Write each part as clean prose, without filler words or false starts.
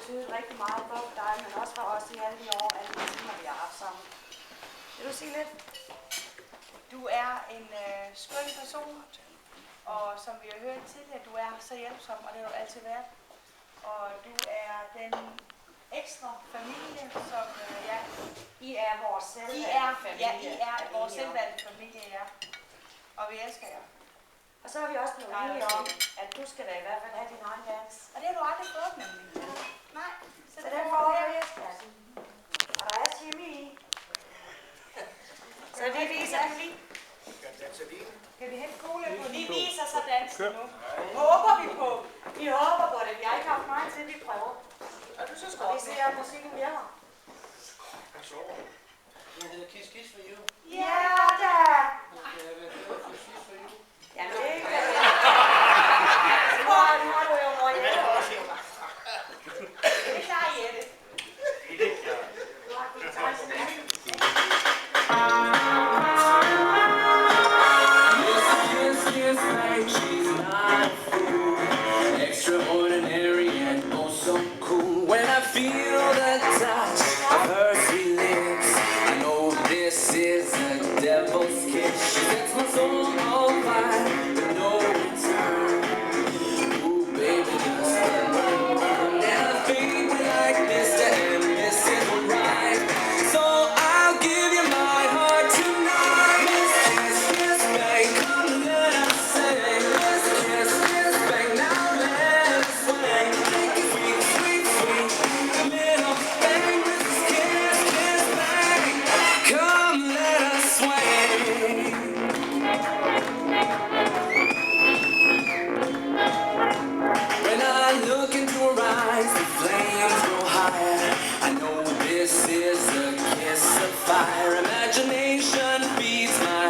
betydet rigtig meget både for dig, men også for os i alle de år, alle de timer, vi har haft sammen. Vil du sige lidt? Du er en skøn person, og som vi har hørt tidligere, du er så hjælpsom, og det har du altid været. Og du er den ekstra familie, som I er vores selvvalgte familie. Ja, I er vores selvvalgte familie, ja. Og vi elsker jer. Og så har vi også blevet enige om, at du skal da i hvert fald have din egen dans. Og det har du aldrig fået, nemlig. Nej. Så den får du Esbjerg. Og der er chemi i. Så vi viser den lige. Kan vi hente cola på? Vi viser så dansen nu. Håber vi på. Vi håber på det. Vi har ikke haft meget til, vi prøver. Og du så skal Og vi ser, at musikken virker. Den hedder Kiss Kiss for You. Ja da! Jamen det er ikke det. Nu har du jo Mariette. Det klarer Jette. Du har guitarsen med. She's not a fool, extraordinary and oh so cool. When I feel the touch of her sweet lips, I know this is a devil's kiss. She sets my soul on fire with no return. Ooh, baby, just burn. And I think we like Mr. and Mrs. Right. So I'll give you my heart tonight. Miss Kiss, Kiss, babe, come and let us sing. Miss Kiss, Kiss, babe, now let us swing. Make it sweet, sweet, sweet, little thing. Miss Kiss, Kiss, babe, come let us swing. When I look into her eyes, the flames grow higher. I know this is a kiss of fire. Imagination feeds my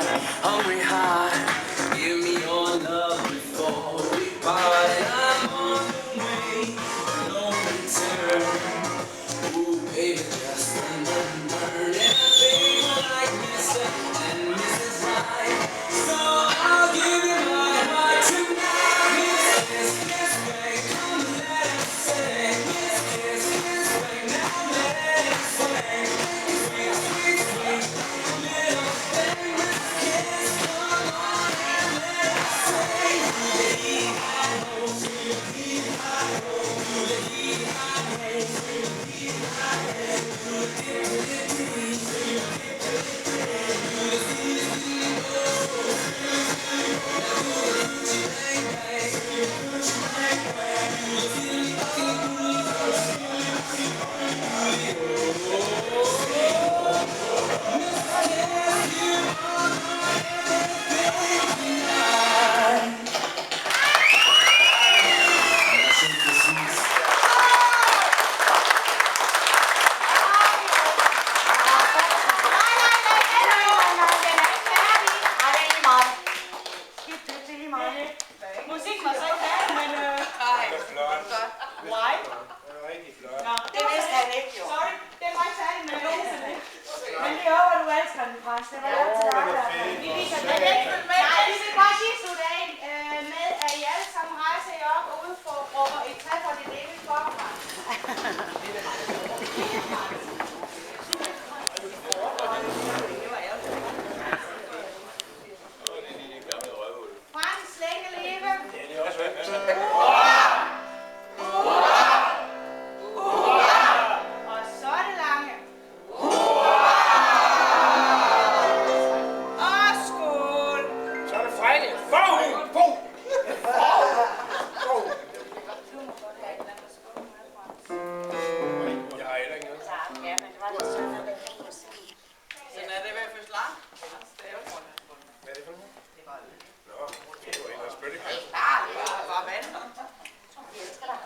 hungry heart. Give me your love before we part. And I'm on the way, no return. Ooh, baby, just burn. And I think we're like Mr. and Mrs. Right. So I'll give you my heart tonight. Miss Kiss, Kiss, babe, come and let us sing. Miss Kiss, Kiss, babe, now let us swing. Sweet, sweet, sweet, little thing. Miss Kiss, come on and let us sing. To the E-I-O, to the E-I-O, to the E-I-O, to the E-I-O, to the D-D-D-D, to the Musik var så ikke færdig, men why? Nå, Det vidste han ikke, jo. sorry, det var ikke færdig med nogensinde. Men det håber du elsker den, Frans. Det var altid dig, der. Vi viser den ikke. Nej, vi vil bare lige slutte af med, at I alle sammen rejser jer op og ud for råber et træ for det lille forfra. Frans, længe leve. Og så er det lange. Og skål. Så er det Frejle. Forhud! Bo! Du må godt have et eller andet skål med, Frans. Jeg har heller ikke noget. Ja, men det var lidt sådan, at det ikke kunne sige. Sådan er det i hvert fald slag. Hvad er det for noget? Nå, det var en af spyttekasser. Bare vand. Vi elsker dig.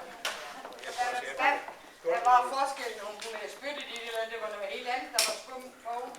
Der var forskel, om hun havde spyttet i det, eller det var noget helt andet, der var skumt oven.